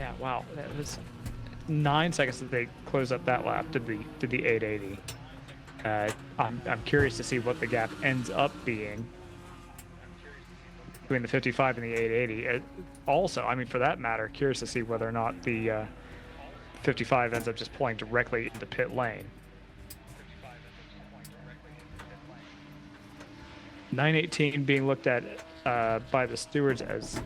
Yeah, wow. That was 9 seconds that they closed up that lap to the 880. I'm curious to see what the gap ends up being between the 55 and the 880. Also, I mean, for that matter, curious to see whether or not the 55 ends up just pulling directly into pit lane. 918 being looked at by the stewards as,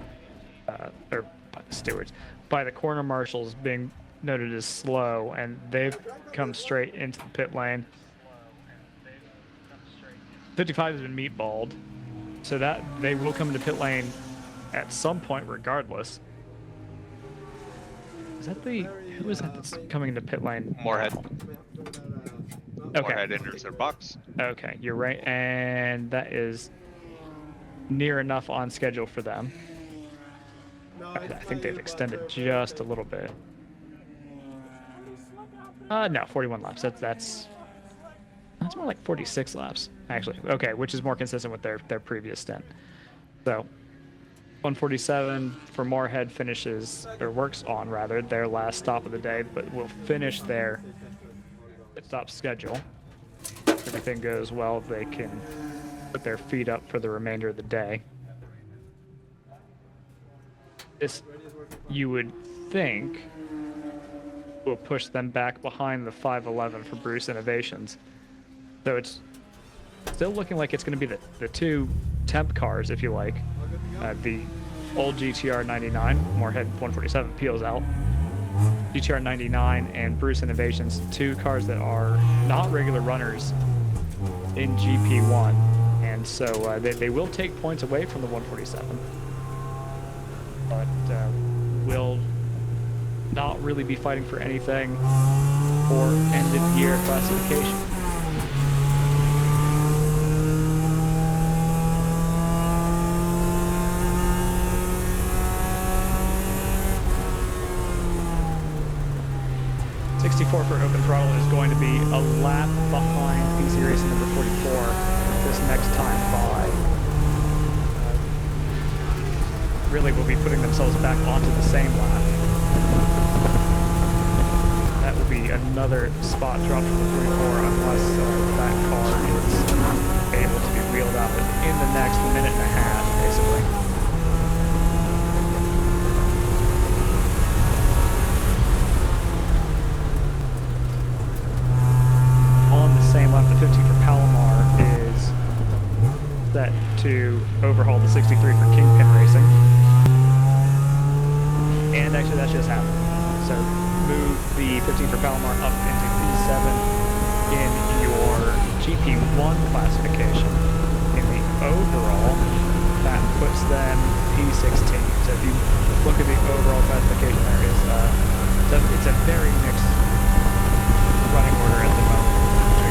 or by the stewards, by the corner marshals being noted as slow, and they've come straight into the pit lane. 55 has been meatballed, so that they will come into pit lane at some point regardless. Is that who is that that's coming into pit lane? Moorhead. Okay. Moorhead enters their box. Okay, you're right, and that is near enough on schedule for them. I think they've extended just a little bit. No, 41 laps. That's more like 46 laps, actually. Okay, which is more consistent with their previous stint. So 147 for Moorhead finishes, or works on rather, their last stop of the day, but will finish their pit stop schedule. If everything goes well, they can put their feet up for the remainder of the day. This, you would think, will push them back behind the 511 for Bruce Innovations. So it's still looking like it's going to be the two temp cars, if you like. The old GTR 99, Moorhead 147 peels out. GTR 99 and Bruce Innovations, two cars that are not regular runners in GP1. And so they will take points away from the 147. But will not really be fighting for anything for end-of-year classification. For Open Throttle is going to be a lap behind PC Racing number 44 this next time by. Really will be putting themselves back onto the same lap. That will be another spot drop from the 44 unless that car is able to be wheeled out in the next minute and a half, basically. Same lap, the 15 for Palomar is set to overhaul the 63 for Kingpin Racing. And actually that just happened. So move the 15 for Palomar up into P7 in your GP1 classification. In the overall, that puts them P16. So if you look at the overall classification, it's a very mixed running order at the moment.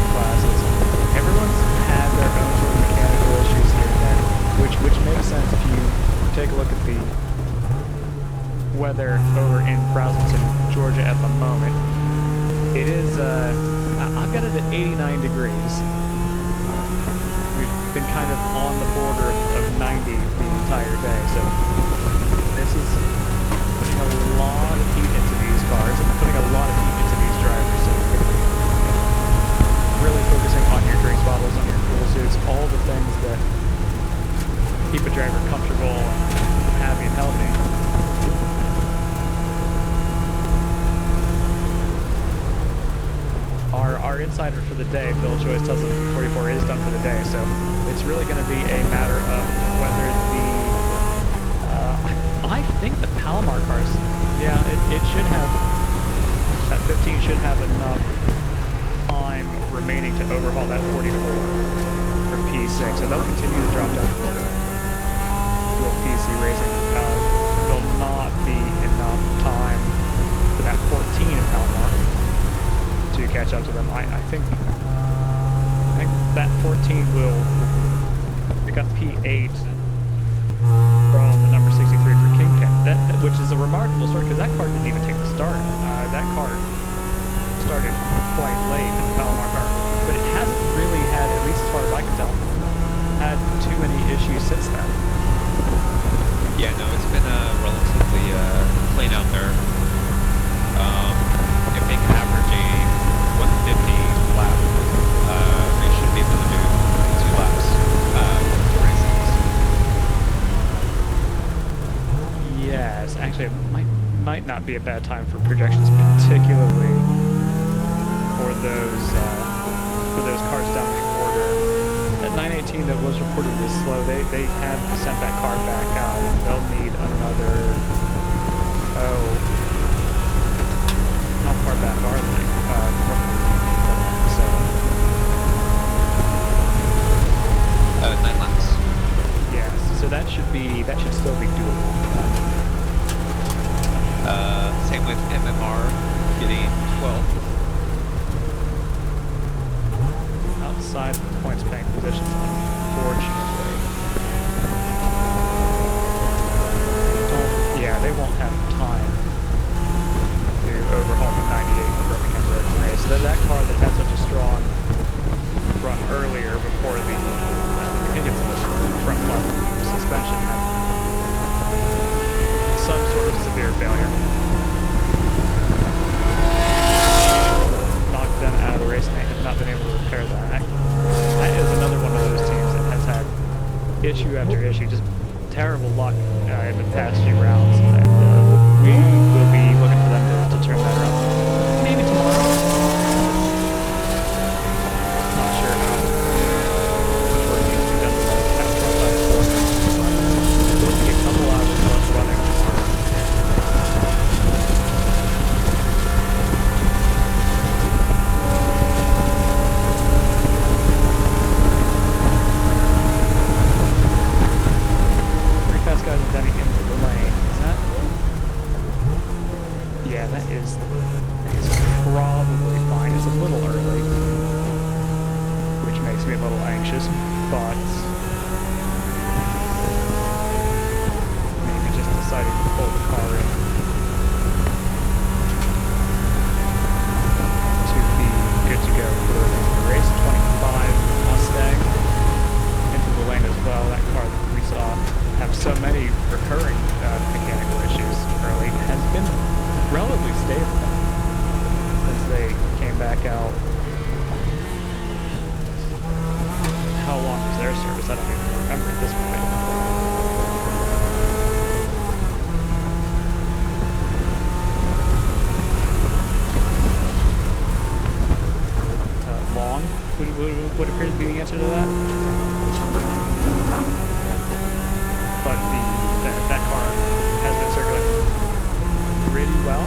Classes. Everyone's had their own sort of mechanical issues here and there, which makes sense if you take a look at the weather over in Braselton, Georgia at the moment. It is, I've got it at 89 degrees. We've been kind of on the border of 90 the entire day, so this is putting a lot of heat into these cars and putting a lot of heat into these drivers. So really focusing on your drinks bottles, on your cool suits, all the things that keep a driver comfortable and happy and healthy. Our insider for the day, Bill Joyce, tells us 44 is done for the day, so it's really going to be a matter of whether I think the Palomar cars, yeah, it should have, that 15 should have enough time remaining to overhaul that 44 for P6, so they'll continue to drop down with PC Racing. Will not be enough time for that 14 in Palomar to catch up to them. I think that 14 will pick up P8 from the number 63 for Kingpin, which is a remarkable story because that car didn't even take the start. That car started quite late in the Palomar car, but it hasn't really had, at least as far as I can tell, had too many issues since then. Yeah, no, it's been relatively clean out there. If they can average a 150 lap, they should be able to do 2 laps for races. Yes, actually, it might not be a bad time for projections, particularly for those cars down the order. At 918 that was reportedly slow, they have sent that car back out. They'll need another, how far back are they? So 9 laps. yes, so that should still be doable. Same with MMR getting 12th. Outside of the points paying positions, unfortunately. They won't have time to overhaul the 98 in the Birmingham Road race. So that car that had such a strong run earlier before the, I think it's the front left suspension had some sort of severe failure. Knocked them out of the race and they have not been able to repair that. That is another one of those teams that has had issue after issue, just terrible luck in the past few rounds. And, we will be looking for them to turn that around. Maybe tomorrow. Not sure how much work needs to be done with that front left corner, but there'll be a couple hours left running. That is probably fine. It's a little early, which makes me a little anxious, but maybe just deciding to pull the car in to be good to go for the race. 25 Mustang into the lane as well. That car that we saw have so many recurring mechanical issues early has been relatively stable as they came back out. How long was their service? I don't even remember at this point. Long would appear to be the answer to that. But that car has been circulating pretty well,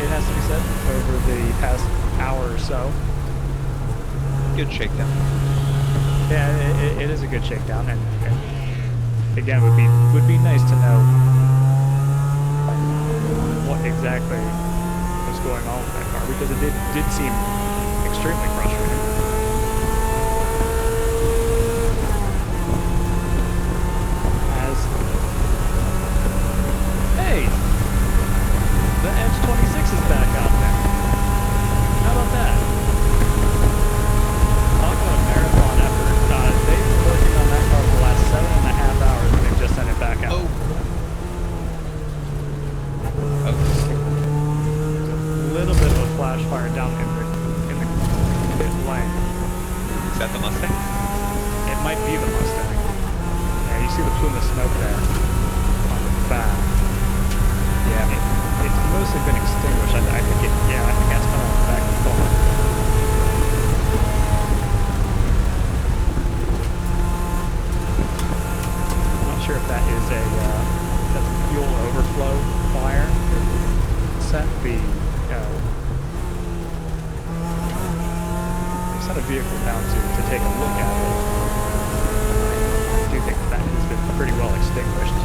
it has to be said, over the past hour or so. Good shakedown. Yeah, it is a good shakedown, and again, would be nice to know what exactly was going on with that car, because it did seem extremely frustrating. The Edge 26 is back out there. How about that? Talk about a marathon effort. They've been working on that car for the last 7.5 hours and they've just sent it back out. Oh. There's a little bit of a flash fire down in the pit lane. Is that the Mustang? It might be the Mustang. Yeah, you see the plume of smoke there on the back. Yeah, it's mostly been extinguished. I think that's coming on the back of the car. I'm not sure if that is that's a fuel overflow fire. Sent the they sent a vehicle down to take a look at it. I do think that has been pretty well extinguished.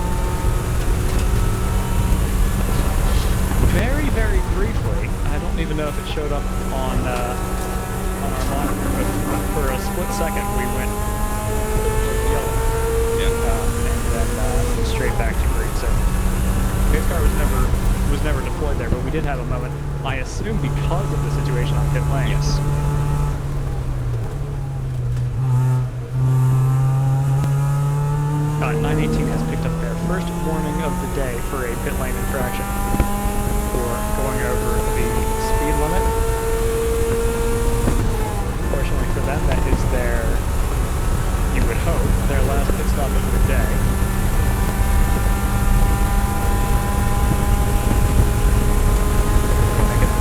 Very, very briefly, I don't even know if it showed up on our monitor, but for a split second we went yellow. And then straight back to green. So this car was never deployed there, but we did have a moment, I assume because of the situation on pit lane. Yes. 9 918 has picked up their first warning of the day for a pit lane infraction for going over the speed limit. Fortunately for them, that is their, you would hope, their last pit stop of the day. Make it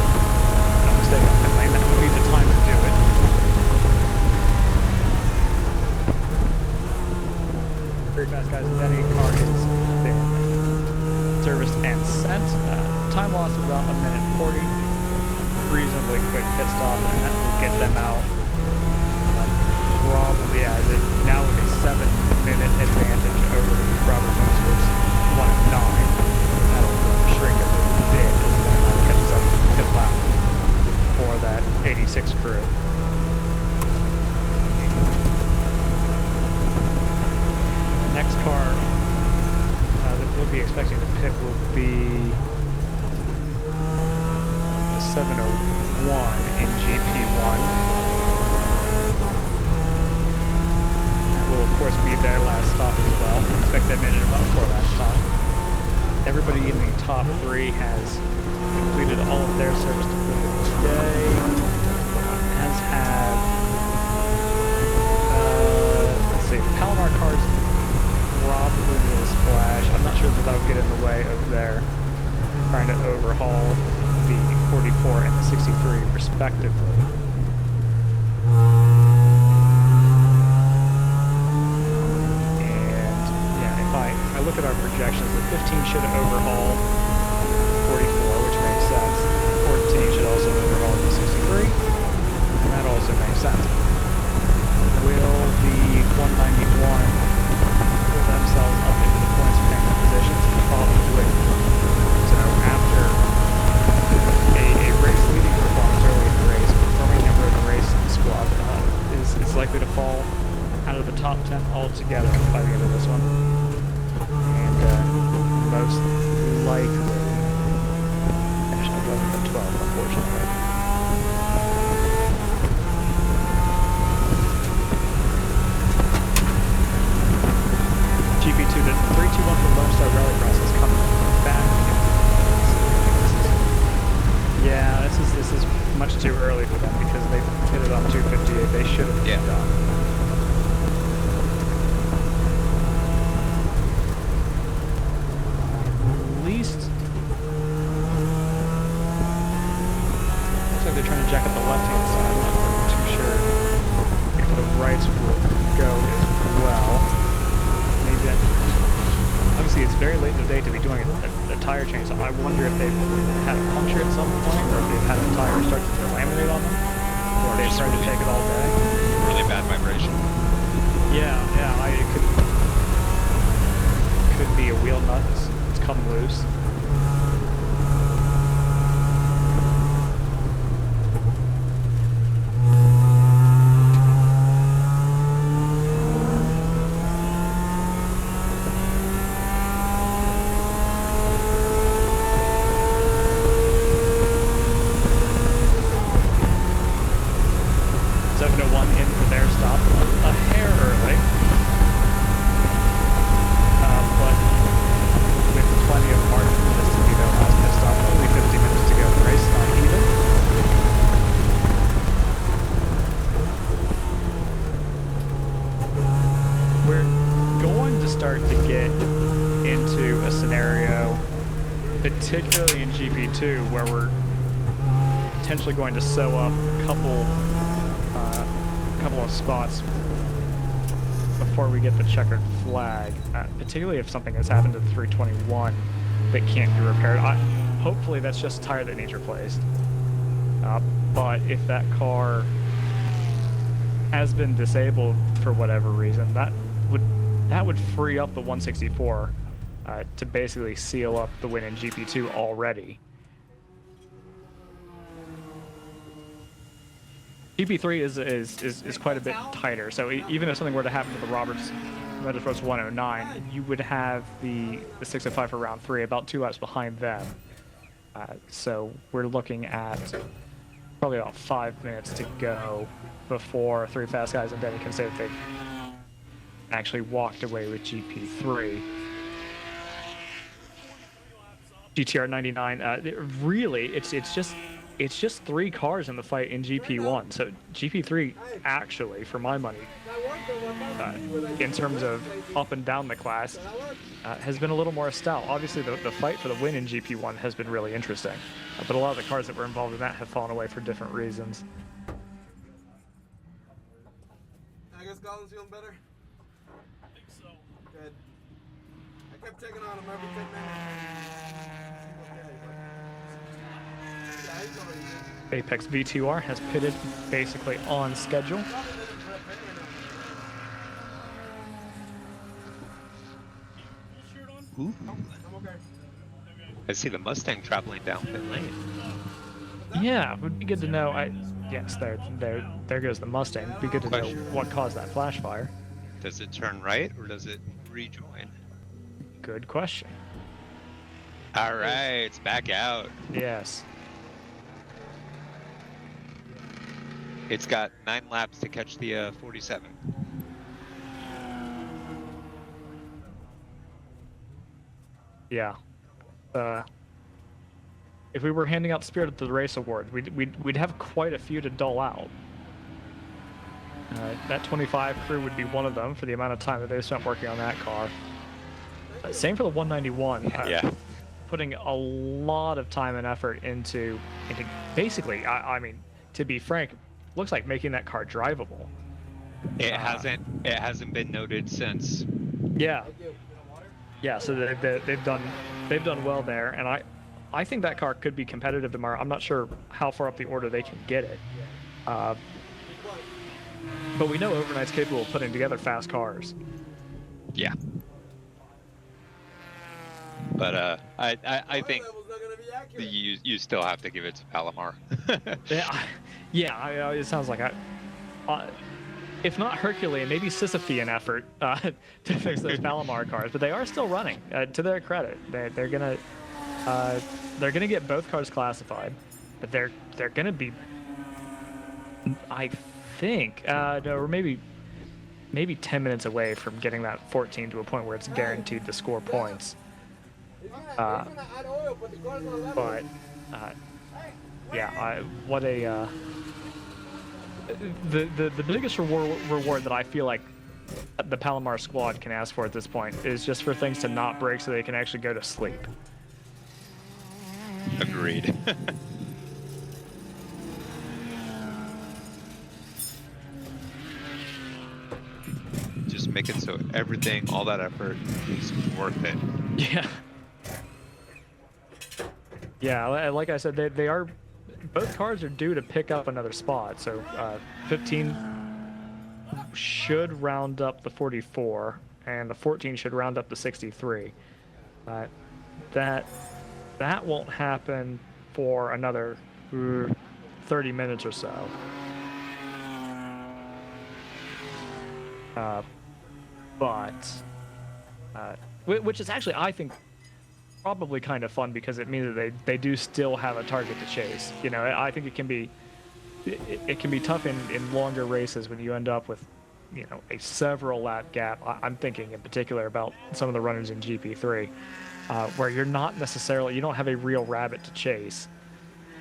no mistake on pit lane, that would be the time to do it. Very fast guys, Benny car has been serviced and sent. Time loss of about 1 minute 40. Reasonably quick pit stop, and that will get them out probably as it now with a 7-minute advantage over Robert Motorsports 1 of 9. That'll shrink a bit as that catches up pit lap for that 86 crew. Next car that we'll be expecting to pit will be the 701 in GP1. That will, of course, be their last stop as well. Expect them in about 4 laps time. Everybody in the top 3 has completed all of their service for the day, as have, let's see, Palomar cars probably will splash. I'm not sure that that'll get in the way of their trying to overhaul the 44 and the 63 respectively. And yeah, if I look at our projections, the 15 should overhaul 44, which makes sense. 14 should also overhaul the 63, and that also makes sense. Will the 191 themselves up into the points payment positions? Probably. So after a race leading performance early in the race, performing member of the race squad is likely to fall out of the top 10 altogether by the end of this one. And most likely finish 11th and 12th, unfortunately. GP2 to 321 from Lonestar Rallycross is coming back. Yeah, this is much too early for them because they hit it on 258. They should have been done. At least looks like they're trying to jack up the left-hand side. I'm not too sure if the rights will go as well. Obviously, it's very late in the day to be doing a tire change, so I wonder if they've had a puncture at some point, or if they've had a tire start to laminate on them, or they've started to take it all day. Really bad vibration. Yeah, it could be a wheel nut that's come loose. Particularly in GP2, where we're potentially going to sew up a couple of spots before we get the checkered flag, particularly if something has happened to the 321 that can't be repaired. Hopefully that's just a tire that needs replaced. But if that car has been disabled for whatever reason, that would free up the 164 to basically seal up the win in GP2 already. GP3 is quite a bit tighter, so even if something were to happen to the Motorsports 109, you would have the 605 for round 3 about 2 laps behind them. So we're looking at probably about 5 minutes to go before 3 fast guys and Denny can say that they've actually walked away with GP3. GTR 99. Really, it's just 3 cars in the fight in GP1. So GP3 actually, for my money, in terms of up and down the class, has been a little more stout. Obviously, the fight for the win in GP1 has been really interesting, but a lot of the cars that were involved in that have fallen away for different reasons. I guess Colin's feeling better? I think so. Good. I kept checking on him every 10 minutes. Yeah, he's already good. Apex V2R has pitted basically on schedule. Ooh. I'm okay. I see the Mustang traveling down pit lane. Yeah, would be good to know. Yes, there goes the Mustang. Be good to know what caused that flash fire. Does it turn right or does it rejoin? Good question. All right, it's back out. Yes. It's got 9 laps to catch the 47. Yeah. If we were handing out Spirit of the Race award, we'd have quite a few to dole out. That 25 crew would be one of them for the amount of time that they spent working on that car. Same for the 191. Yeah. Putting a lot of time and effort into basically, I mean, to be frank, looks like making that car drivable. It hasn't been noted since. Yeah. Yeah, so they've done well there, and I think that car could be competitive tomorrow. I'm not sure how far up the order they can get it, but we know Overnight's capable of putting together fast cars. Yeah. But I think you still have to give it to Palomar. Yeah, it sounds like if not Herculean, maybe Sisyphean effort to fix those Palomar cars, but they are still running. To their credit, they're gonna get both cars classified, but they're gonna be, I think, or maybe 10 minutes away from getting that 14 to a point where it's guaranteed to score points. But yeah, what a the biggest reward that I feel like the Palomar squad can ask for at this point is just for things to not break so they can actually go to sleep. Agreed. Just make it so everything, all that effort is worth it. Yeah. Yeah, like I said, they are, both cars are due to pick up another spot. So 15 should round up the 44, and the 14 should round up the 63. That won't happen for another 30 minutes or so. Which is actually, I think, probably kind of fun because it means that they do still have a target to chase. You know, I think it can be tough in longer races when you end up with, you know, a several lap gap. I'm thinking in particular about some of the runners in GP3, where you don't have a real rabbit to chase.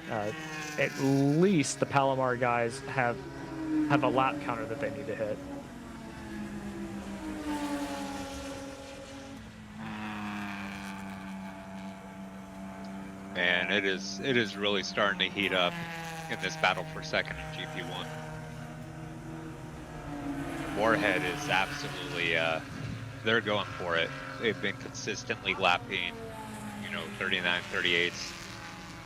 At least the Palomar guys have a lap counter that they need to hit. Man, it is really starting to heat up in this battle for second in GP1. Moorhead is absolutely, they're going for it. They've been consistently lapping, you know, 39, 38s,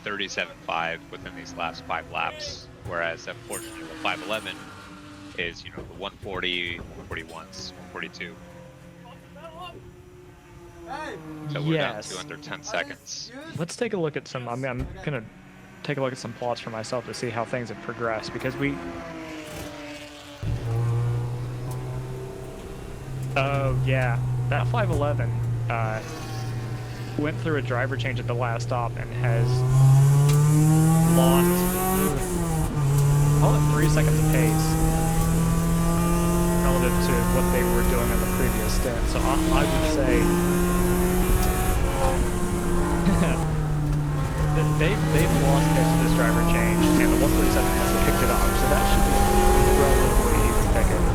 37.5 within these last 5 laps, whereas unfortunately the 511 is, you know, the 140, 141s, 142. So we're down to under 10 seconds. Let's take a look at some. I'm gonna take a look at some plots for myself to see how things have progressed because we. Oh yeah, that 511 went through a driver change at the last stop and has lost, call it 3 seconds of pace. relative to what they were doing in the previous stint. So I would say they've lost pace with this driver change, and the 137 has picked it up. So that should be relatively easy picking.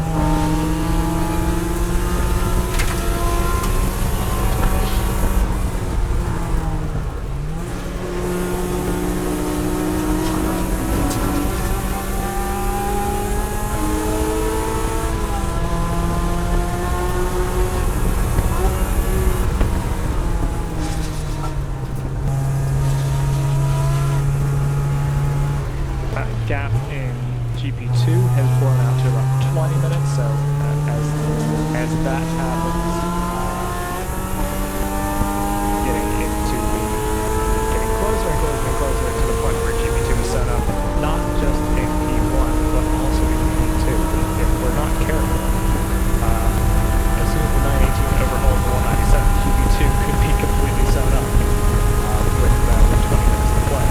Gap in GP2 has blown out to about 20 minutes, so as that happens, getting closer and closer and closer to the point where GP2 is set up, not just in P1, but also in P2. If we're not careful, as soon as the 918 overhauls the 197, GP2 could be completely set up with 20 minutes to play.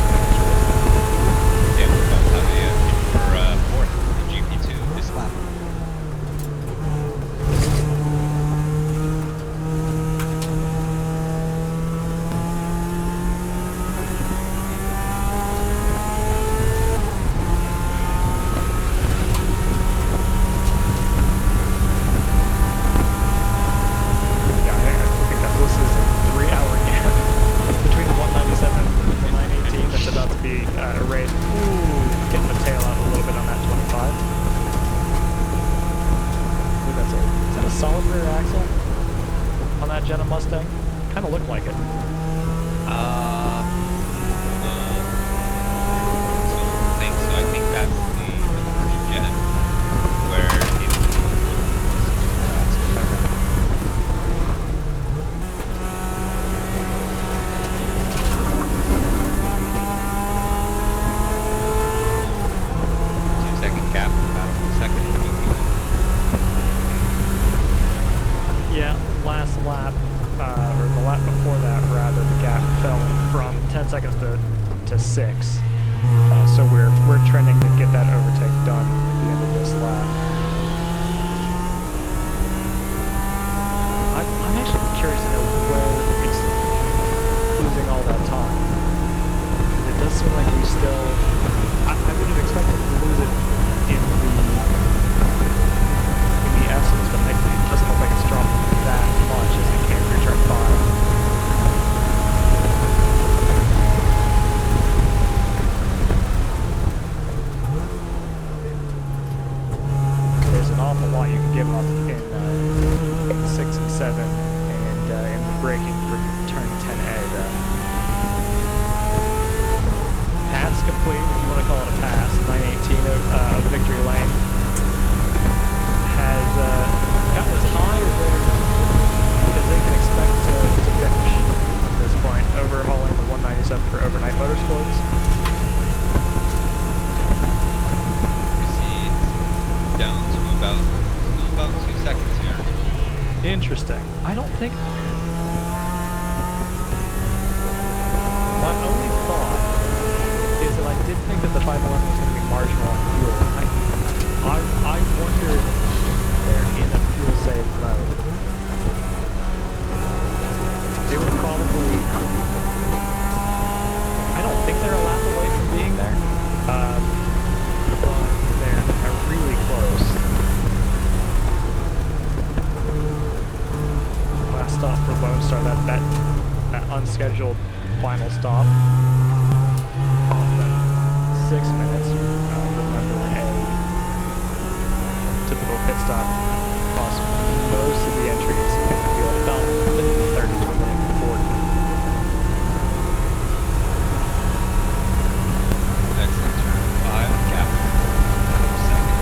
Yeah, we're about to have for fourth in GP2 this lap. Yeah, I think that this is a 3-hour gap between the 197 and the 918 that's about to be erased. Ooh, getting the tail out a little bit on that 25. Ooh, is that a solid rear axle on that Jetta Mustang? Kind of looked like it. I think that's the first gen where it second gap, about a second. Yeah, last lap, or the lap before that, rather, the gap fell from 10 seconds to 6. So we're trending to get that overtake done at the end of this lap. I'm actually curious to know where it's losing all that time. It does seem like we still... I would have expected to lose it in the essence, but it doesn't look like it's dropped that much as it came through turn 5. There's an awful lot you can give up in 6 and 7, and in the braking for turn 10A though. Pass complete, if you want to call it a pass. 918 of Victory Lane has gotten as high as they can expect to finish at this point, overhauling the 197 for overnight motorsports. See, down to about 2 seconds here. Interesting. I don't think... My only thought is that I did think that the 511 was going to be marginal on fuel. I wonder if they're in a fuel save mode. They were probably... I don't think they're a lap away from being there. But they're really close. Last stop for Lonestar, that unscheduled final stop. Off in 6 minutes. Remember, a typical pit stop costs most of the entries in the field about 30 to a minute 40. Next in turn 5, gap second.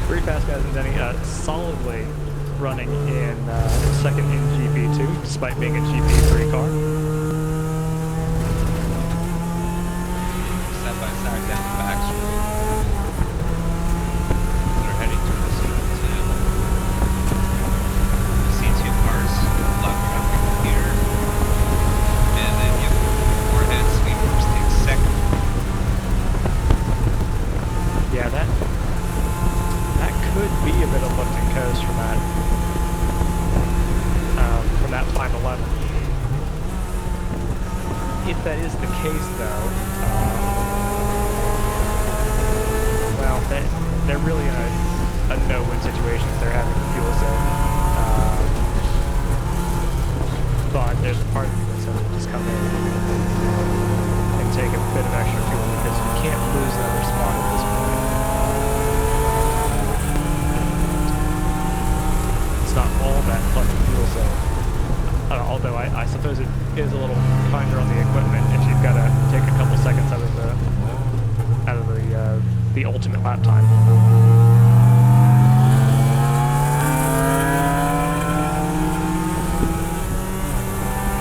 Pretty fast guys and Denny, solidly running in second in GP2, despite being a GP3 car. Side by side down the back straight. They're heading towards C2. C2 cars, left traffic here. And then you from that 511. If that is the case, though, well, they're really in a no-win situation if they're having a fuel save. But there's a part of me that says just come in and take a bit of extra fuel because you can't lose another spot at this point. It's not all that plenty fuel save. Although I suppose it is a little kinder on the equipment if you've got to take a couple seconds out of the ultimate lap time.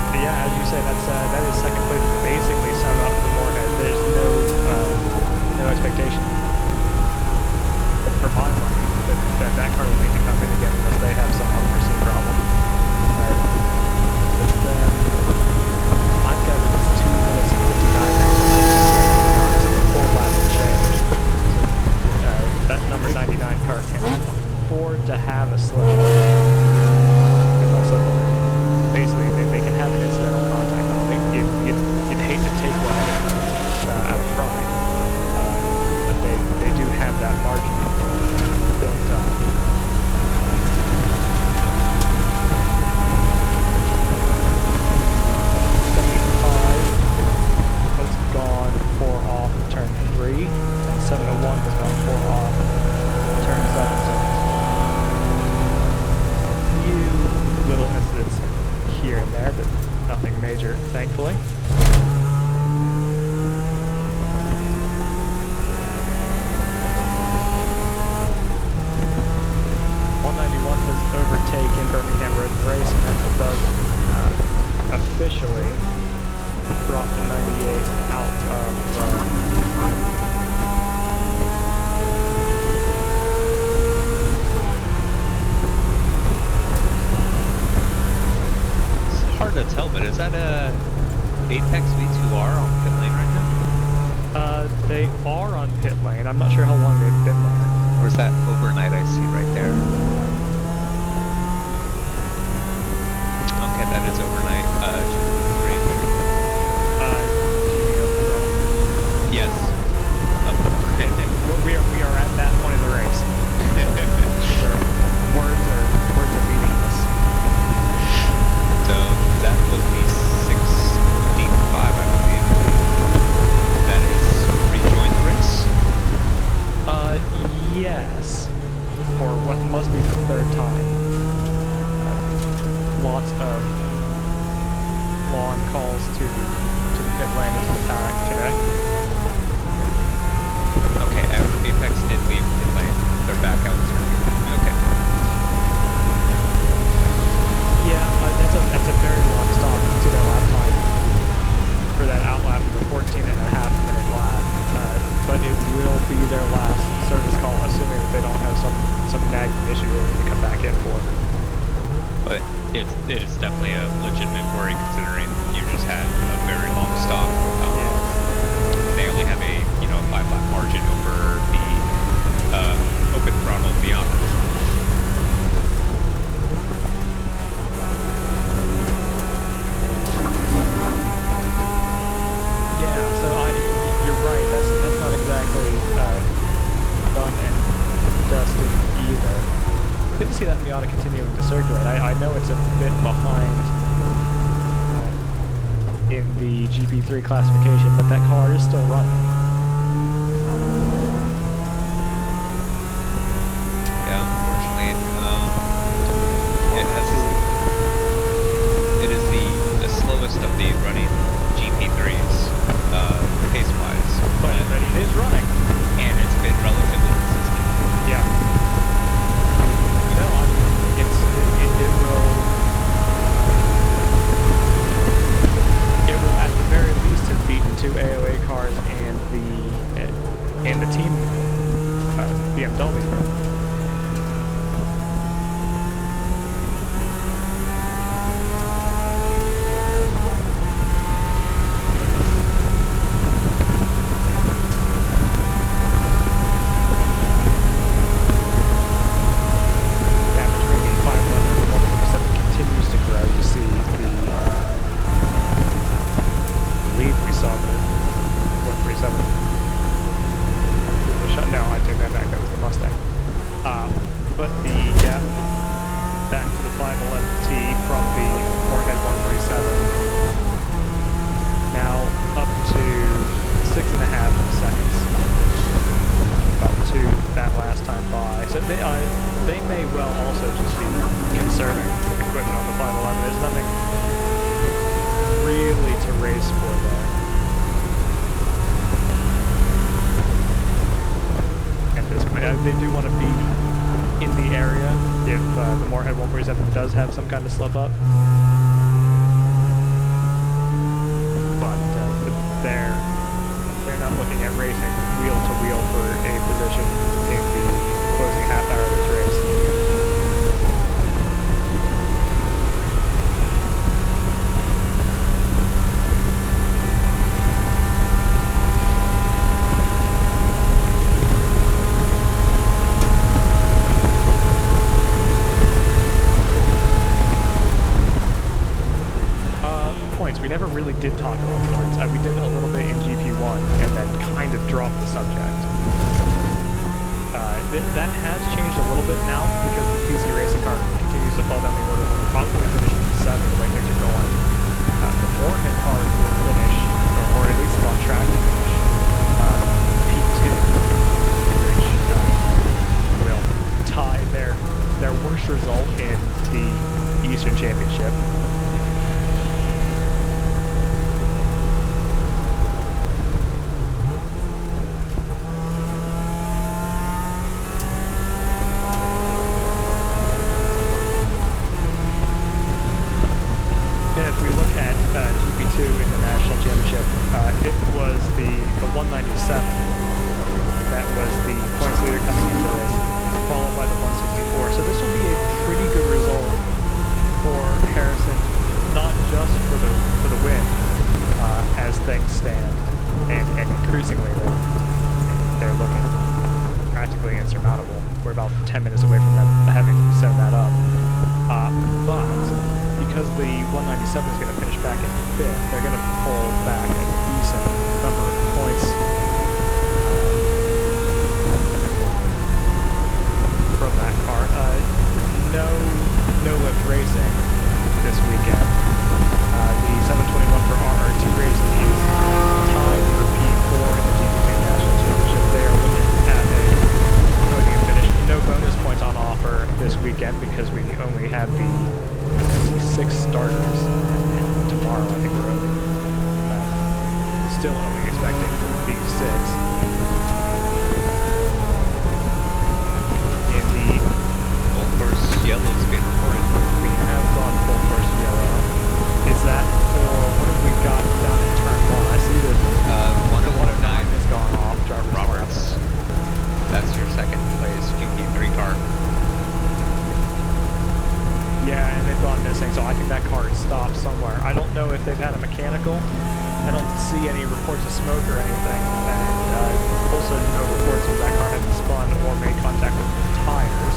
But yeah, as you say, that is second place basically sum up for Moorhead. There's no expectation for my money that car will need to come in again unless they have some unforeseen problem. I've got 2 minutes and 59 4 laps to change. That number 99 car can afford to have a slip. And also, basically, they can have an incidental contact. You'd hate to take one out of pride, but they do have that margin built up. Gone 4 off turn 3, and 701 has gone 4 off turn 7. So a few little incidents here and there, but nothing major, thankfully. Has overtaken Birmingham Road Racing, and it does officially drop the 98 out of It's hard to tell, but is that a Apex V2R on pit lane right now? They are on pit lane. I'm not sure how long they've been there. Or is that overnight I see right there? Okay, that is overnight. Yes. We are at that point in the race. Words are meaningless. So that would be 6:55, I believe. That is rejoin the race. Yes. For what must be the 3rd time. Lots of long calls to the pit lane into the paddock today. Okay, Apex did leave pit lane. They're back out. Okay. Yeah, that's a very long stop to their lap time for that outlap of the 14.5-minute lap. But it will be their last service call, assuming that they don't have some nagging issue they need to come back in for. But it is definitely a legitimate worry considering you just had a very long stop. They only have a 5-lap margin over the open throttle beyond. Yeah, so you're right. That's not exactly done and dusted either. Good to see that Miata continuing to circulate. I know it's a bit behind in the GP3 classification, but that car is still running. Yeah, unfortunately, it is the slowest of the running GP3s pace-wise, But it is running. and it's been relatively consistent. Yeah. It will at the very least have beaten 2 AOA cars and the team BMW. 2.5 seconds. About 2 that last time by. So they may well also just be conserving equipment on the 511. There's nothing really to race for there. At this point, they do want to be in the area if the Moorhead 147 does have some kind of slip up. But they're not looking at racing wheel to wheel for a position in the closing half hour of this race. We never really did talk about points. We did a little bit in GP1 and then kind of dropped the subject. That has changed a little bit now because the PC racing car continues to fall down the order. We're probably finishing P7 the way things are going. The Moorhead cars will finish, or at least on track to finish, P2, which will tie their worst result in the Eastern Championship. It was the 197 that was the points leader coming into this, followed by the 164. So this will be a pretty good result for Harrison, not just for the win, as things stand, and increasingly they're looking practically insurmountable. We're about 10 minutes away from them having set that up, but because the 197 is going to finish back in 5th, they're going to pull back a decent number of points from that car. No lift racing this weekend. The 721 for RR2 Racing is tied for P4 in the GP2 National Championship. They are looking at a podium finish. No bonus points on offer this weekend because we only have the 6 starters, and tomorrow I think we're only still only expecting the 6. In the full course yellow's been reported. We have gone full course yellow. Is that for what have we got down in turn 1? I see that 109 has gone off. Jarvis Roberts. That's your second place GP3 car. Yeah, and they've gone missing, so I think that car is stopped somewhere. I don't know if they've had a mechanical. I don't see any reports of smoke or anything, and also no reports of that car having spun or made contact with the tires.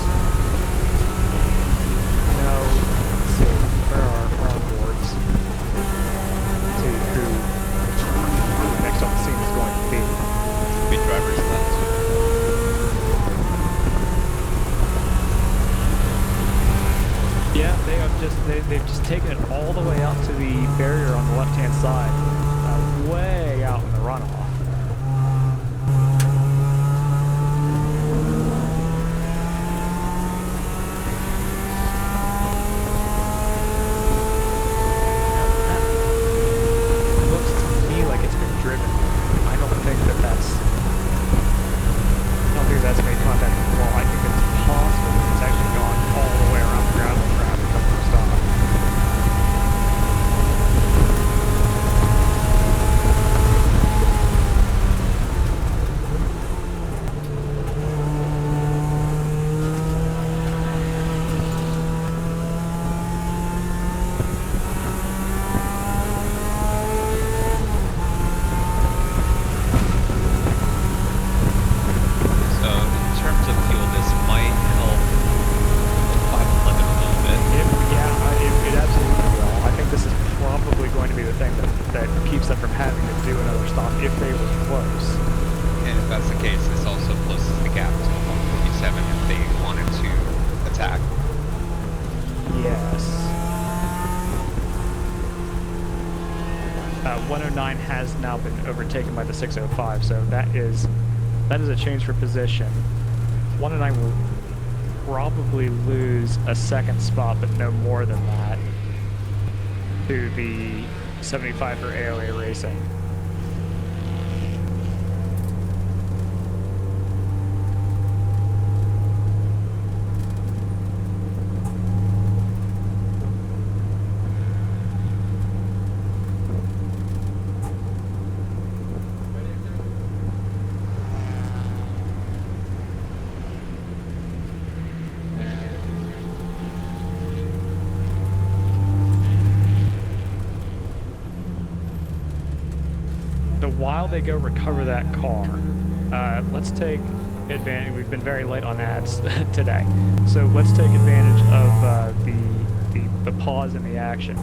No, let's see, where are our boards? Let's see who next on the scene is going to be. Be driver's lens. Yeah, they've just taken it all the way out to the barrier on the left-hand side, way out in the runoff. It looks to me like it's been driven. I don't think that's made contact with the wall. I think it's possible that it's actually gone all the way around the gravel trap and come to a stop. 109 has now been overtaken by the 605, so that is a change for position. 109 will probably lose a second spot, but no more than that, to the 75 for AOA Racing. While they go recover that car, let's take advantage. We've been very late on ads today, so let's take advantage of the pause in the action.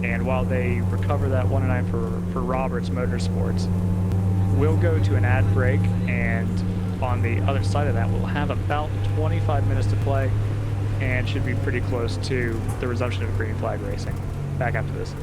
And while they recover that 109 for Roberts Motorsports, we'll go to an ad break, and on the other side of that, we'll have about 25 minutes to play, and should be pretty close to the resumption of green flag racing. Back after this.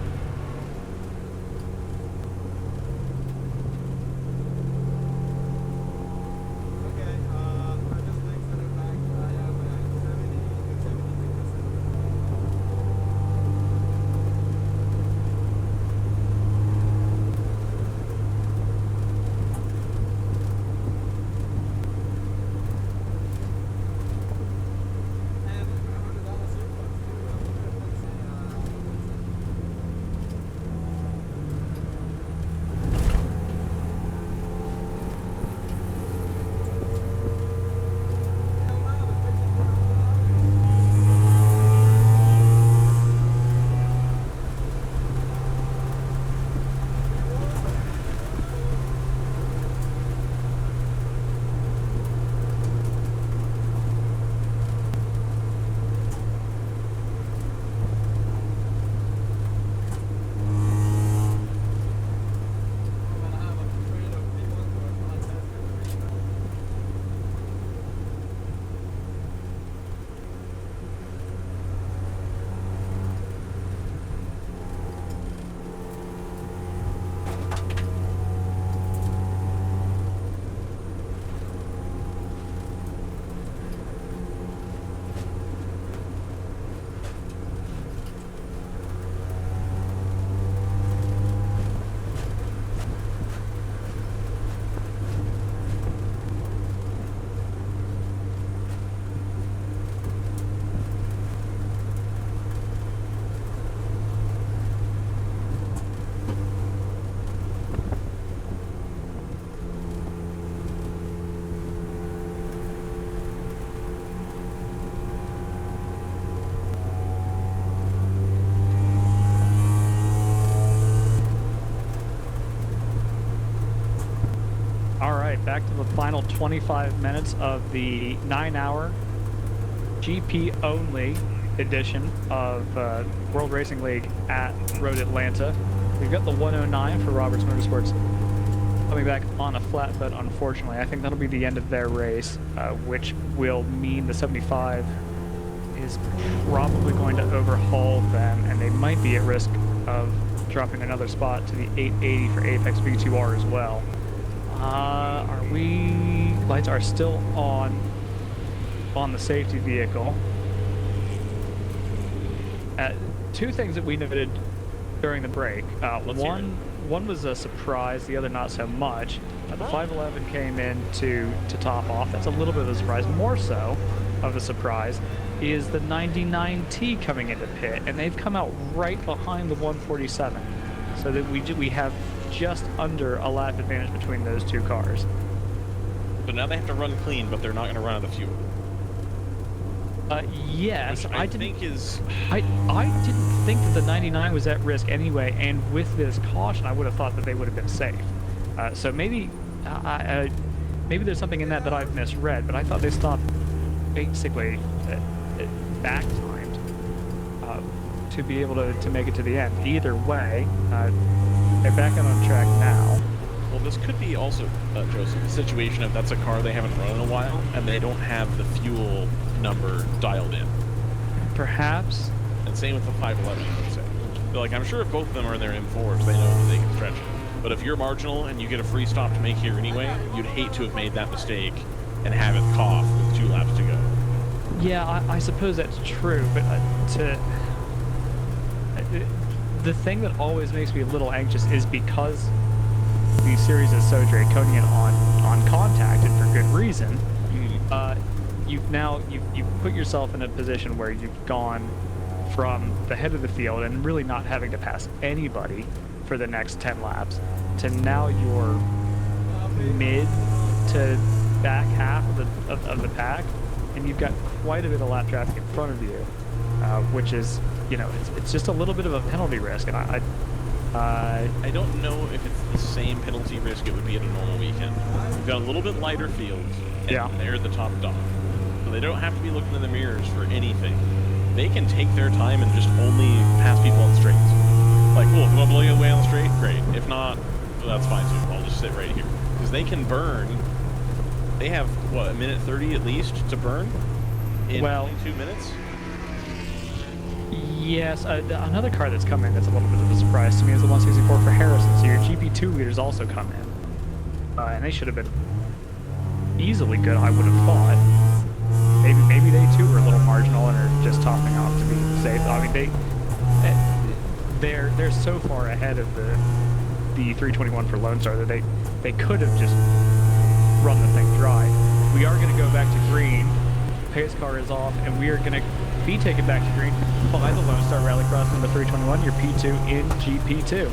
Back to the final 25 minutes of the 9-hour GP only edition of World Racing League at Road Atlanta. We've got the 109 for Roberts Motorsports coming back on a flatbed, unfortunately. I think that'll be the end of their race, which will mean the 75 is probably going to overhaul them, and they might be at risk of dropping another spot to the 880 for Apex V2R as well. Lights are still on the safety vehicle. Two things that we noted during the break. One was a surprise, the other not so much. The 511 came in to top off. That's a little bit of a surprise. More so of a surprise is the 99T coming into pit, and they've come out right behind the 147, so that we have just under a lap advantage between those two cars. So now they have to run clean, but they're not going to run out of fuel. Yes, which I think is... I didn't think that the 99 was at risk anyway, and with this caution, I would have thought that they would have been safe. So maybe there's something in that I've misread, but I thought they stopped basically back timed to be able to make it to the end. Either way, they're back on track now. Well, this could be also, Joseph, a situation of that's a car they haven't run in a while, and they don't have the fuel number dialed in. Perhaps. And same with the 511, I would say. Like, I'm sure if both of them are in their M4s, they know that they can stretch it. But if you're marginal and you get a free stop to make here anyway, you'd hate to have made that mistake and have it cough with 2 laps to go. Yeah, I suppose that's true, but the thing that always makes me a little anxious is because the series is so draconian on contact, and for good reason. You've put yourself in a position where you've gone from the head of the field and really not having to pass anybody for the next 10 laps to now you're mid to back half of the pack, and you've got quite a bit of lap traffic in front of you, which is, it's just a little bit of a penalty risk, and I don't know if it's the same penalty risk it would be at a normal weekend. We've got a little bit lighter fields, and they're the top dog. So they don't have to be looking in the mirrors for anything. They can take their time and just only pass people on the straights. Like, cool, if you want to blow you away on the straight, great. If not, well, that's fine too. I'll just sit right here. Because they can burn. They have, what, a minute 30 at least to burn in 22 minutes? Yes, another car that's come in that's a little bit of a surprise to me is the 164 for Harrison. So your GP2 leaders also come in. And they should have been easily good, I would have thought. Maybe they too were a little marginal and are just topping off to be safe. I mean, they're so far ahead of the 321 for Lonestar that they could have just run the thing dry. We are going to go back to green. Pace car is off, and we are going to be taken back to green by the Lonestar Rallycross number 321, your P2 in GP2.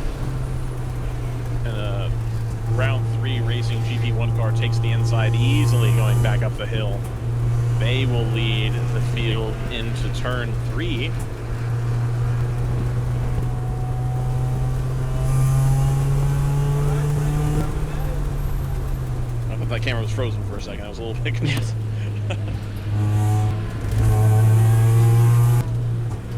And round 3 racing GP1 car takes the inside easily going back up the hill. They will lead the field into turn 3. I thought that camera was frozen for a second. I was a little bit confused.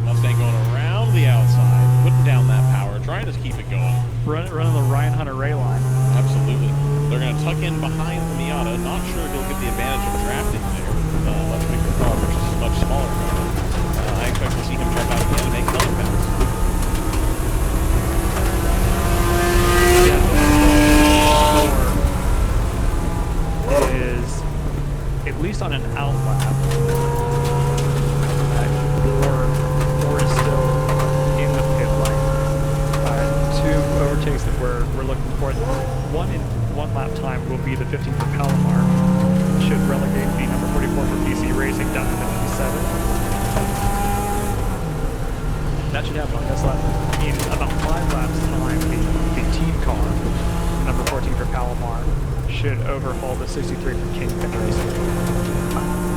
Mustang going around the outside, putting down that power, trying to keep it going. Running the Ryan Hunter Ray line. Absolutely. They're going to tuck in behind the Miata. Not sure he'll get the advantage of drafting there. Much bigger car versus a much smaller car. I expect to see him jump out again and make another pass. Is at least on an out lap, or is still in the pit lane. 2 overtakes that we're looking for. One lap time will be the 15th for Palomar. Should relegate the number 44 for PC Racing down to 57. That should happen on this lap. In about 5 laps time, the team car, number 14 for Palomar, should overhaul the 63 for Kingpin Racing.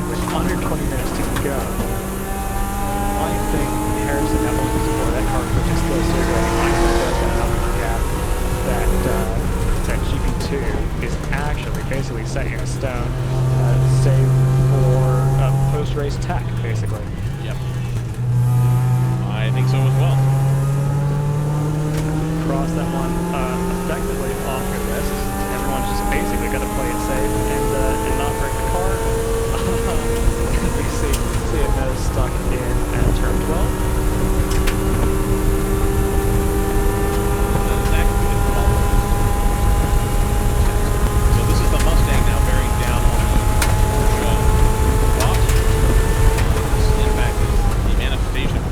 With under 20 minutes to go, I think Harrison that will score that car which is still so great. I think that's going to help the gap that GP2 is actually basically set in stone, save for post-race tech, basically. Yep. I think so as well. Cross that one effectively off your list. Everyone's just basically got to play it safe and not break the car. We see a nose stuck in turn 12.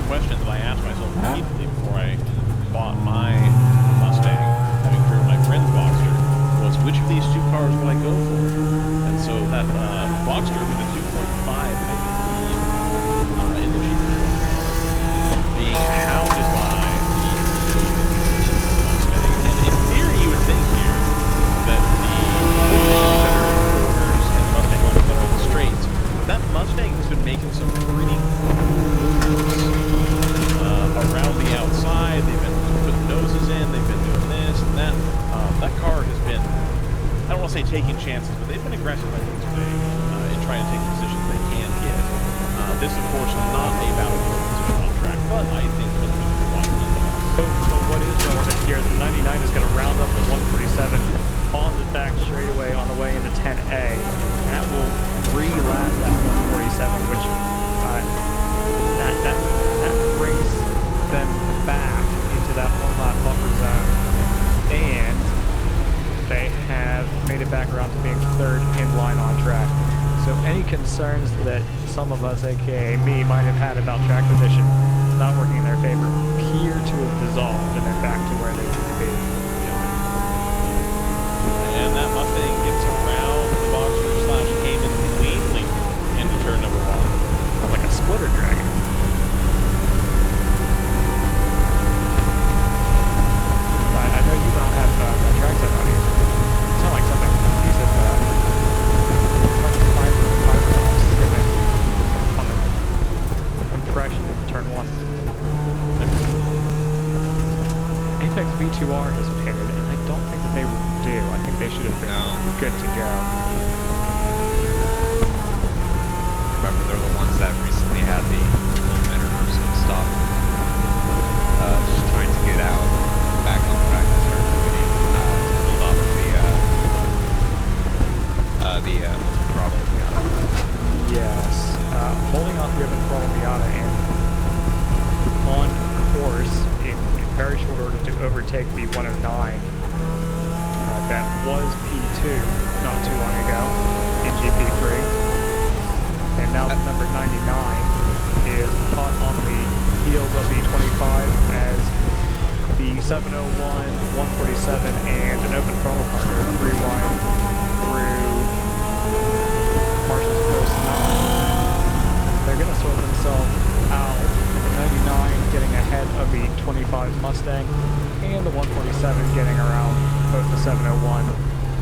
Question that I asked myself repeatedly before I bought my Mustang, having driven my friend's Boxster, was which of these 2 cars would I go for? And so that Boxster with a 2.5 in the GP being hounded by the Mustang. And in theory, you would think here that the corners and the Mustang will be better on the straights. But that Mustang has been making some pretty around the outside. They've been putting noses in, they've been doing this and that. That car has been, I don't want to say taking chances, but they've been aggressive, I think, today in trying to take positions they can get. This, of course, is not a battle for position on track, but I think for the watching So what is relevant here, the 99 is going to round up the 147 on the back straightaway on the way into 10A. And that will re-lap that 147, which that brings them back back around to being third in line on track. So any concerns that some of us, aka me, might have had about track position not working in their favor appear to have dissolved and they're back to where they need to be. And that Mustang gets around the boxer slash Cayman cleanly into turn number 1. Like a splitter dragon. I know you don't have track set on you. It's not like something you said fiber on the compression in turn 1. Apex V2R has pitted, and I don't think that they do. I think they should have been good to go. Remember, they're the ones that recently had the emitters and stuff. Just trying to get out, back on track and start moving, to build off the throttle Miata. Yes, holding off the open throttle Miata and on course in very short order to overtake the 109. That was P2 not too long ago in GP3. And now the number 99 is caught on the heels of the 25 as the 701, 147, and an open throttle partner free wide through Marshall's Post 9. They're going to sort themselves out. The 99 getting ahead of the 25 Mustang, and the 147 getting around both the 701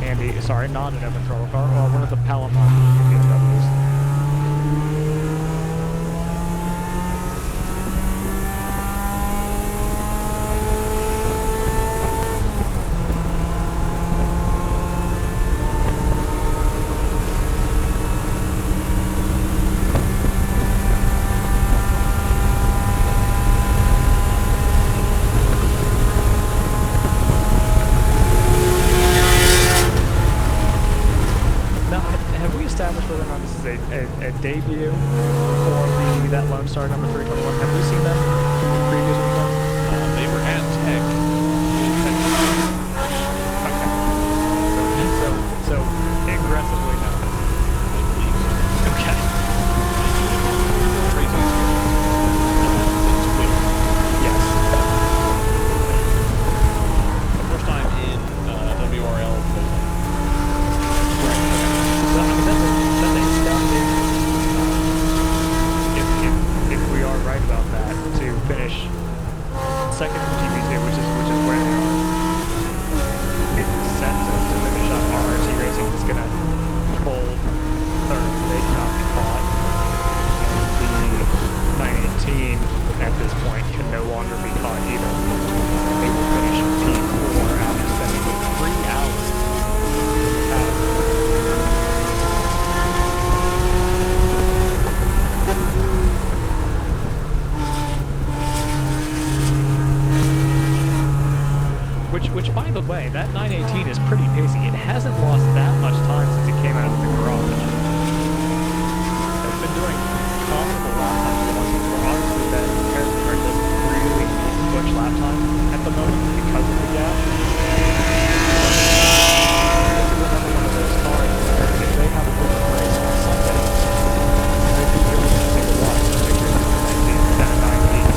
and the, sorry, not an open throttle car, or one of the Palomar BMWs. A debut for that Lonestar number 321. Have we seen that in previous weekends? They were at Tech. Okay. So aggressively no. Okay. Yes. The first time in WRL. So, I mean, that's astounding. If we are right about that, to finish second in GP2, which is where they are. It sets us to finish up RRT Racing is going to pull third. They cannot be caught. And the 918 at this point can no longer be caught either. They will finish P4 after spending 3 hours. Which, by the way, that 918 is pretty pacey. It hasn't lost that much time since it came out of the garage. It's been doing comparable lap times to once before. Obviously, that comparison car doesn't really need much lap time at the moment because of the gap. This is another one of those cars where if they have a good race on Sunday, they could really take a lot, particularly that 918.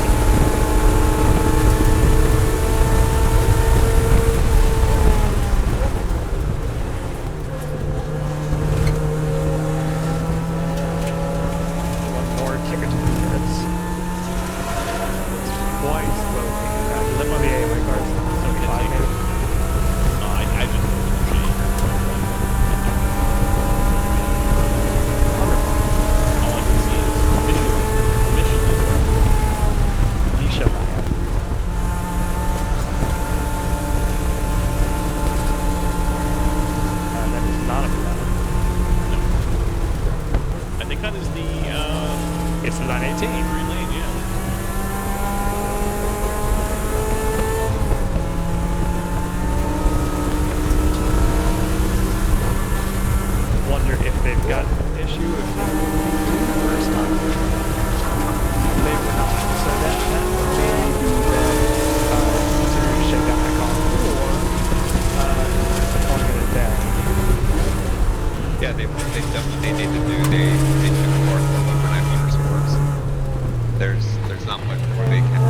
It's the 918. Green lane, yeah. Wonder if they've got an issue if they were the first time. They were not. So that may be that considering to shake out that car or calling it a day. they've done what they need to do. They took forth from overnight motorsports. There's not much more they can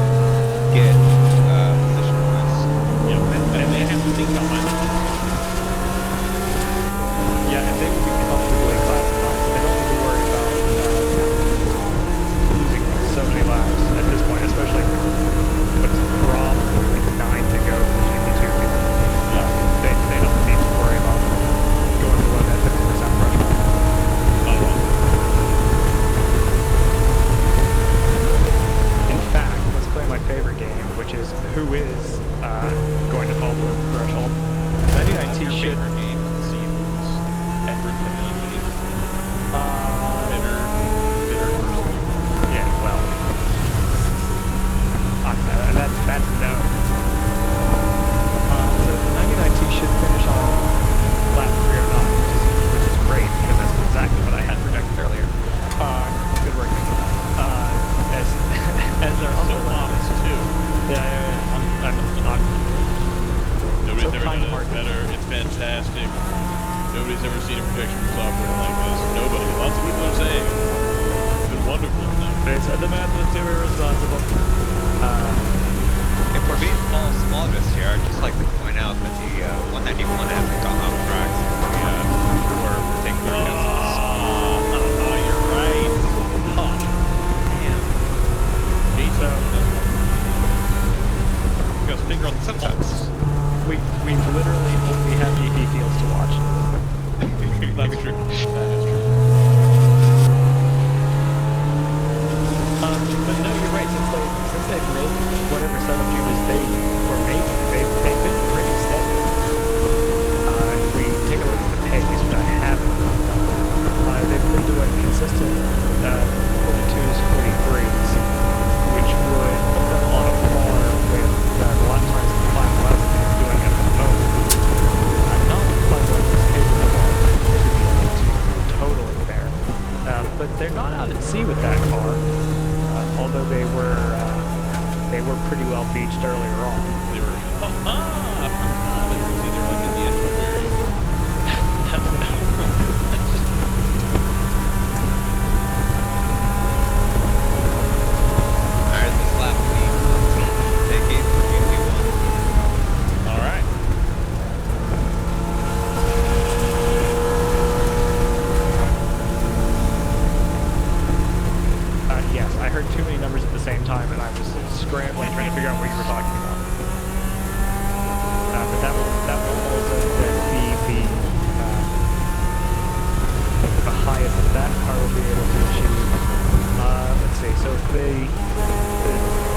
get position wise. Yeah, and they have to think about it. Yeah, and they would be comfortably classified. They don't have to worry about losing so many laps at this point, especially with probably like 9 to go for GP2 people. They don't need to worry about going below that 50% threshold. In fact, let's play my favorite game, which is who is going to fall below the threshold. 99T should. Favorite game to see who's ever been in the game. Bitter person. Yeah, well, that's no. So 99T should finish on lap 3 or not, which is great because that's exactly what I had projected earlier. Good work. As they're So also honest too. yeah, I'm Nobody's so ever done it kind-hearted. better. It's fantastic. Nobody's ever seen a projection software like this. Nobody. Lots of people are saying it's been wonderful. They said the man was too irresponsible. If we're being false modest here, I'd just like to point out that the 191 hasn't gone off track for particular reasons. You're right. Huh. Damn. So Got his finger on the pulse. we literally only have GP fields to watch. That's true. That is true. But no, you're right. Since they made whatever setup changes they were making, they've been pretty steady. If we take a look at the pace, which I haven't done, they've been doing consistent 42s, 43s, which would put them on a par with the lap times the 511 is doing at the moment. Not quite what this capable of, to be totally fair. But they're not out at sea with that car. Although they were pretty well beached earlier on. They were. They were like in the end of Alright, this lap lead. Take 8 for GP1. All right. Yes, I heard too many numbers at the same time, and I was scrambling trying to figure out what you were talking about. But that will also then be the highest that that car will be able to achieve. Let's see. So if the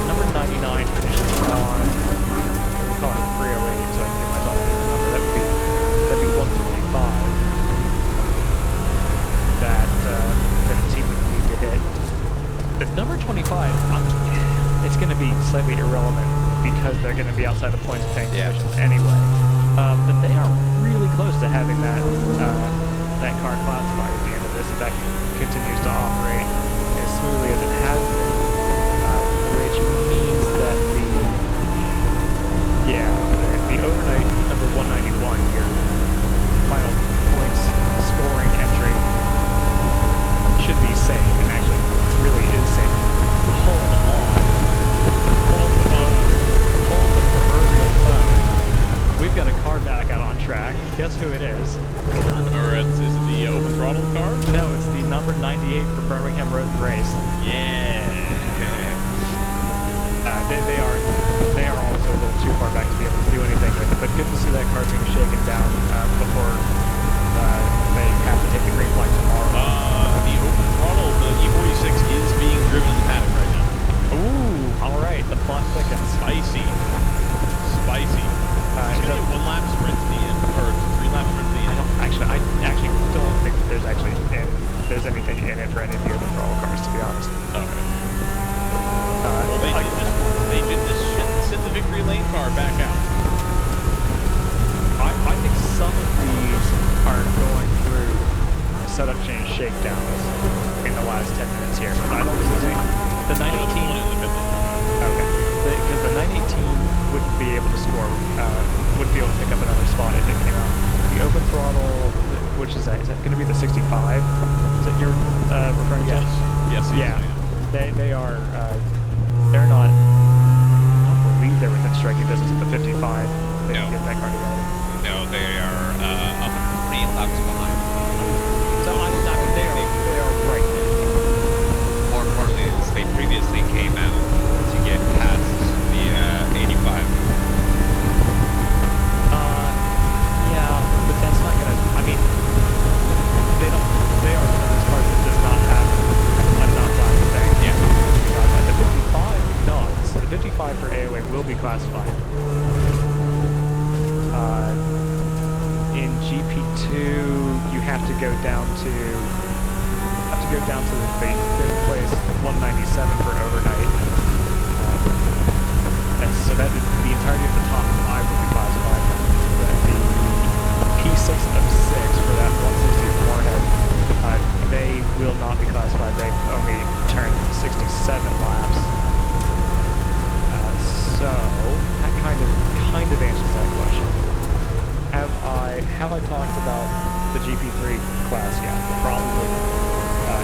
number 99 finishes on, we'll call it 308, so I can get myself a number. That'd be 155. That the team would need to hit. The number 25, it's going to be slightly irrelevant because they're going to be outside the points paying positions anyway. But they are really close to having that car classified at the end of this. If that continues to operate as smoothly as it has been, which means that the overnight number 191 here, final points scoring entry, should be safe, and actually really is safe. Hold the proverbial phone. We've got a car back out on track. Guess who it is? Or is it the open throttle car? No, it's the number 98 for Birmingham Road Race. Yeah. They are also a little too far back to be able to do anything with it, but good to see that car being shaken down before they have to take the green flag tomorrow. The open throttle, the E46 is being driven in the paddock right now. Ooh, all right, the plot thickens. Spicy. It's going to be a 1 lap sprint to the end, or 3 lap sprint to the end. I actually don't think there's anything in it for any of the open throttle cars, to be honest. Okay. Well, they did this shit and send the victory lane car back out. I think some of these are going through setup change shakedowns in the last 10 minutes here. I don't think the 918. Okay, because the 918 wouldn't be able to score, wouldn't be able to pick up another spot if it came out. The open throttle, which is that? Is that going to be the 65? Is that you're referring to? Yes. Yeah. They are. They're not. I don't believe they're within striking distance of the 55. They No. get that car together. No, they are 108 laps behind. So I mean, they are right there. More importantly, is they previously came out to get past the 85. Yeah, but that's not gonna. I mean, they don't. They are one of those cars that does not have enough time to think. Yeah. The 55 does. The 55 for AOA will be classified. In GP2, you have to go down to the fifth place 197 for overnight. And so that is the entirety of the top 5 will be classified. The P6 of 6 for that 160 forehead, they will not be classified. They've only turned 67 laps. So that kind of answers that question. Have I talked about the GP3 class yet? Probably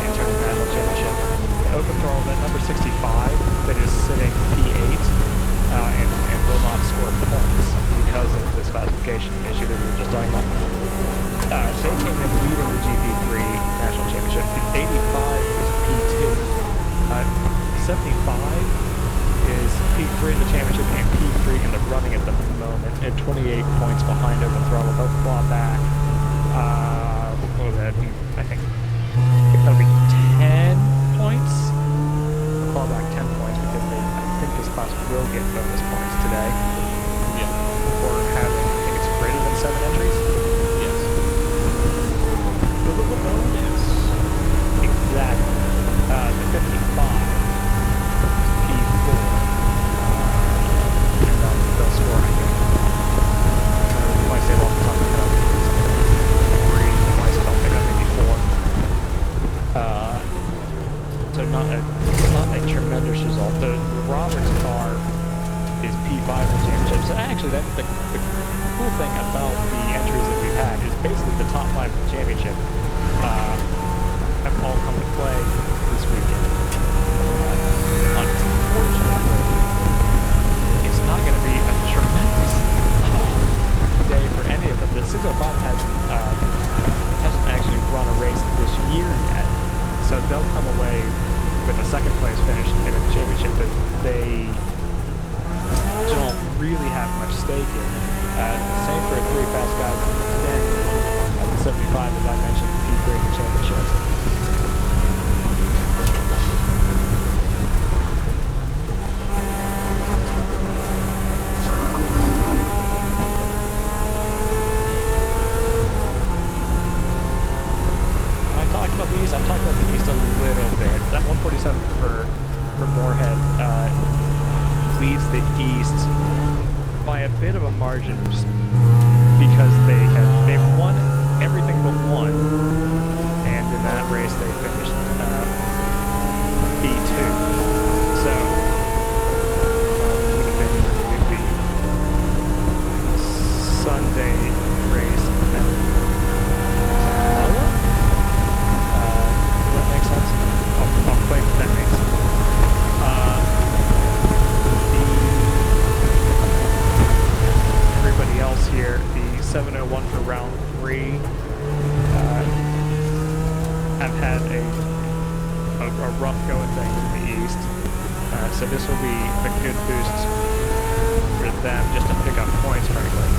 in terms of national championship. Open throttle at number 65 that is sitting P8 and will not score points because of this classification issue that we were just talking about. They came in leading the GP3 national championship. The 85 is P2. 75 is P3 in the championship and P3 in the running at the moment, at 28 points behind open throttle. They'll claw back. What would that be? I think that'll be 10 points. They'll claw back 10 points because I think this class will get bonus points today. Yeah. For having, I think it's greater than 7 entries. Yes. The bonus. Exactly. The 55. They'll score, I think. Might say off the top of the head, 3, might say I think maybe 4. So not a tremendous result. The Roberts car is P5 in the championship. So actually, the cool thing about the entries that we've had is basically the top 5 of the championship have all come to play this weekend. Unfortunately, it's not going to be a tremendous day for any of them. The 605 hasn't actually run a race this year yet, so they'll come away with a second place finish in a championship that they don't really have much stake in. Same for 3 fast guys at the 75, as I mentioned, P3 in the championship. I've talked about the East a little bit. That 147 for Moorhead leads the East by a bit of a margin just because they've won everything but one, and in that race they finished B2. So would have been the Sunday race and then I'll play with that race. Everybody else here, the 701 for round 3 have had a rough going thing in the East. So this will be a good boost for them just to pick up points, frankly.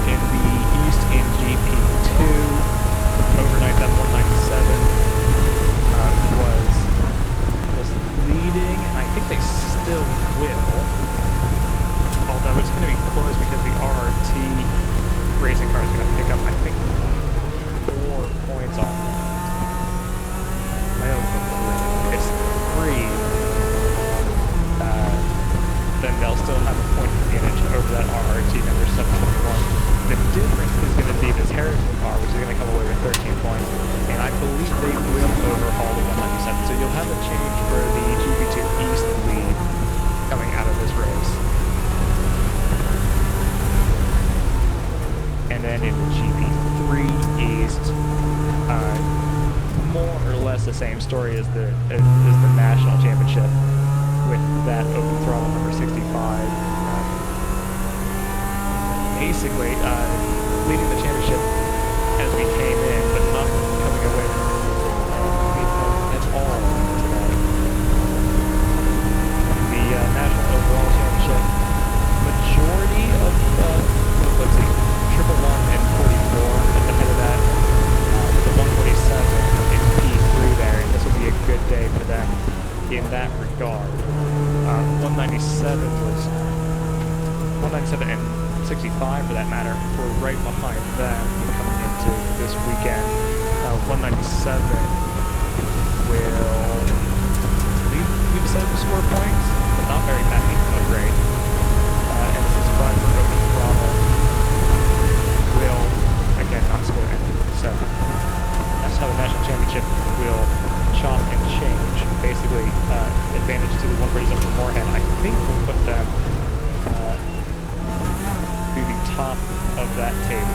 In the East in GP2, overnight that 197 was leading, and I think they still will. Although it's going to be close because the RRT racing car is going to pick up, I think, 4 points off them. I don't know. It's 3. Then they'll still have a point advantage over that RRT number 721. The difference is going to be this Harrison car, which is going to come away with 13 points, and I believe they will overhaul the 197. So you'll have a change for the GP2 East lead coming out of this race. And And then in the GP3 East, more or less the same story as the national championship, with that open throttle number 65 basically leading the championship as we came in, but not coming away at all today. The national overall championship, majority of let's see, 111 and 44 at the head of that, the 147 in P3 there, and this will be a good day for them in that regard. 197 was 197 and 65 for that matter were right behind them coming into this weekend. 197 will we decided to score points, but not very many, not great. And 65 for open throttle will again not score any. So that's how the national championship will chop and change. Basically, advantage to the 147 for Moorhead. I think we'll put them to the top of that table.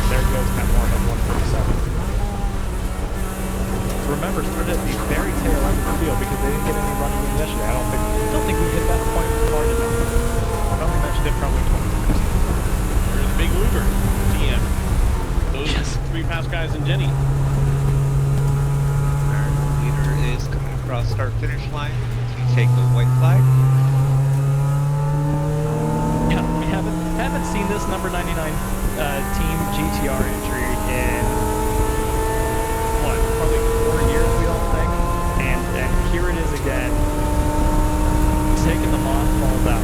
There goes Matt Moorhead, 147. Remember, started at the very tail end of the field because they didn't get any running room yesterday. I don't think we hit that point hard enough. I only mentioned it probably 20 times. There's a big Uber, TM. Those three pass guys and Jenny. Our leader is coming across start-finish line to take the white flag. Yeah, we haven't seen this number 99 team GTR entry in what, probably 4 years, we all think, and here it is again, taking the mothballs out,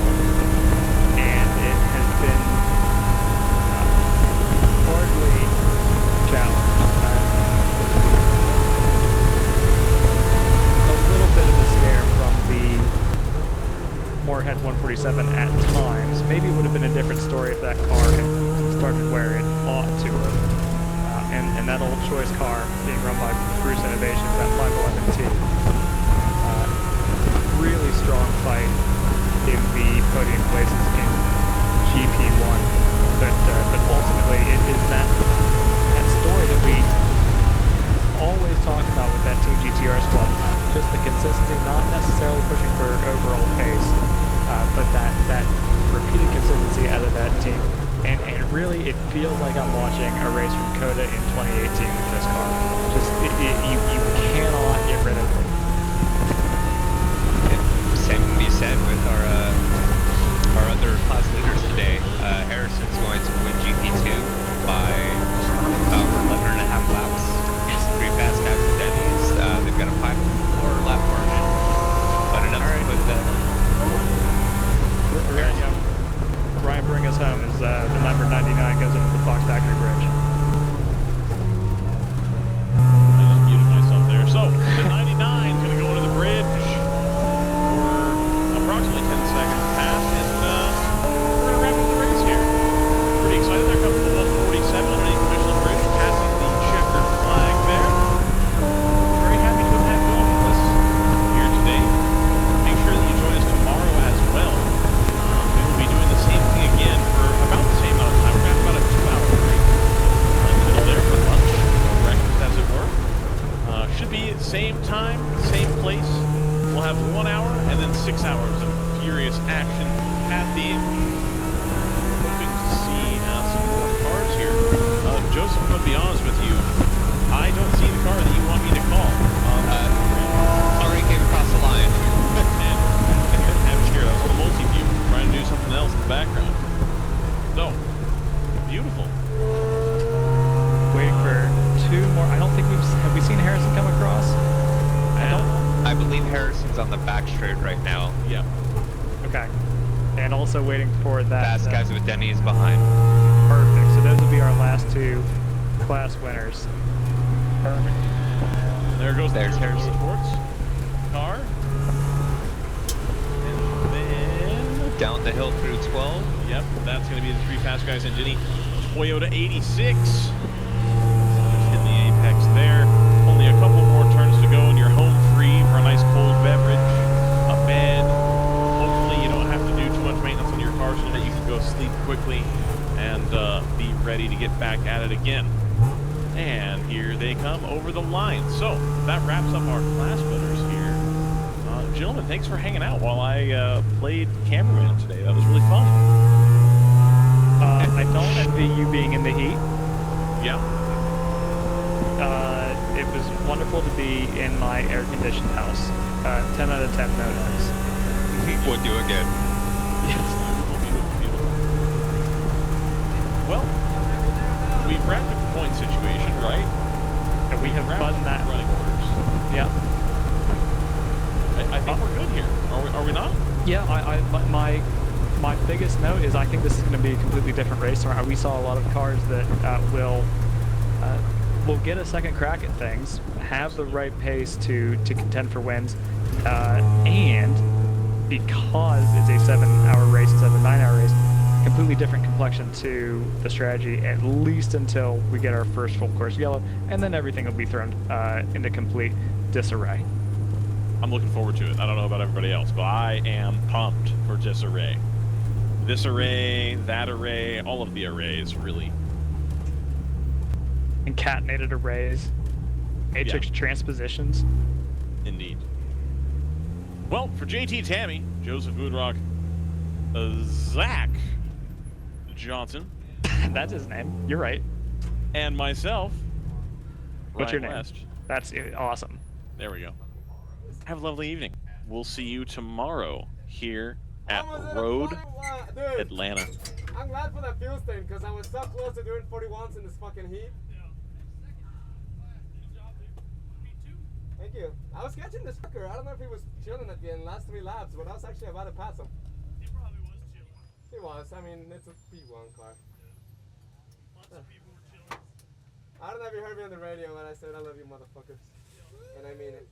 and it has been hardly challenged. A little bit of a scare from the Moorhead 147 at times. Maybe it would have been a different story if that car had started where it ought to have. And that old choice car being run by Bruce Innovations, that 511T. Really strong fight in the podium places in GP1. But ultimately, it is that story that we always talk about with that Team GTR squad. Just the consistency, not necessarily pushing for overall pace, but that repeated consistency out of that team. And really, it feels like I'm watching a race from Coda in 2018 with this car. Just, you cannot get rid of it. Same can be said with our other class leaders today. Harrison's going to win GP2 by about 11 and a half laps. It's three fast guys with Denny's. They've got a 5.4 lap margin, but enough to put the Ryan, bring us home as the number 99 goes into the Fox Factory Bridge. I just muted myself there. So, the 99 is going to go into the bridge for approximately 10 seconds past, and we're going to wrap up the race here. Pretty excited. There comes the 147 underneath the Michelin Bridge, passing the checkered flag there. Very happy to have had going with us here today. Make sure that you join us tomorrow as well. We will be doing the same thing again for about the same amount of time. We're going to have about a 2-hour break in the middle there for lunch, breakfast as it were. Should be same time, same place. We'll have 1 hour and then 6 hours of furious action at the hoping to see some more cars here. Joseph, I'm going to be honest with you. I don't see the car that you want me to call. already came across the line. And have it here. That was a multi-view, trying to do something else in the background. So, beautiful. Waiting for two more. I don't think have we seen Harrison come across? I believe Harrison's on the back straight right now. Yeah. Okay. And also waiting for that. Fast guys with Denny's behind. Perfect. So those will be our last two class winners. Perfect. There goes There's Harrison. Sports car. And then Down the hill through 12. yep, that's going to be the three fast guys and Jenny. Toyota 86. Hitting the apex there. Only a couple more turns to go and you're home free for a nice cold beverage. ready to get back at it again. And here they come over the line. So that wraps up our class winners here. Gentlemen, thanks for hanging out while I played cameraman today. That was really fun. I don't envy you being in the heat. Yeah. It was wonderful to be in my air-conditioned house. 10 out of 10, no notes. Would do again. Yes. Beautiful, beautiful. Well, we've wrapped up the point situation, right? And we have wrapped fun up that. the running orders. Yeah. I think we're good here. Are we not? Yeah, my biggest note is I think this is going to be a completely different race. We saw a lot of cars that will get a second crack at things, have the right pace to contend for wins, and because it's a 7-hour race instead of a 9-hour race, completely different complexion to the strategy, at least until we get our first full course yellow, and then everything will be thrown into complete disarray. I'm looking forward to it. I don't know about everybody else, but I am pumped for disarray. This array, that array, all of the arrays, really. Concatenated arrays, matrix transpositions. Indeed. Well, for JT Tammy, Joseph Woodrock, Zach Johnson. That's his name. You're right. And myself, What's Ryan your name? West. That's awesome. There we go. Have a lovely evening. We'll see you tomorrow here at Road Atlanta. I'm glad for that fuel stain because I was so close to doing 41s in this fucking heat. Thank you. I was catching this fucker. I don't know if he was chilling at the end last 3 laps, but I was actually about to pass him. He probably was chilling. He was. I mean, it's a P1 car. Lots of people were chilling. I don't know if you heard me on the radio when I said I love you motherfuckers. And I mean it.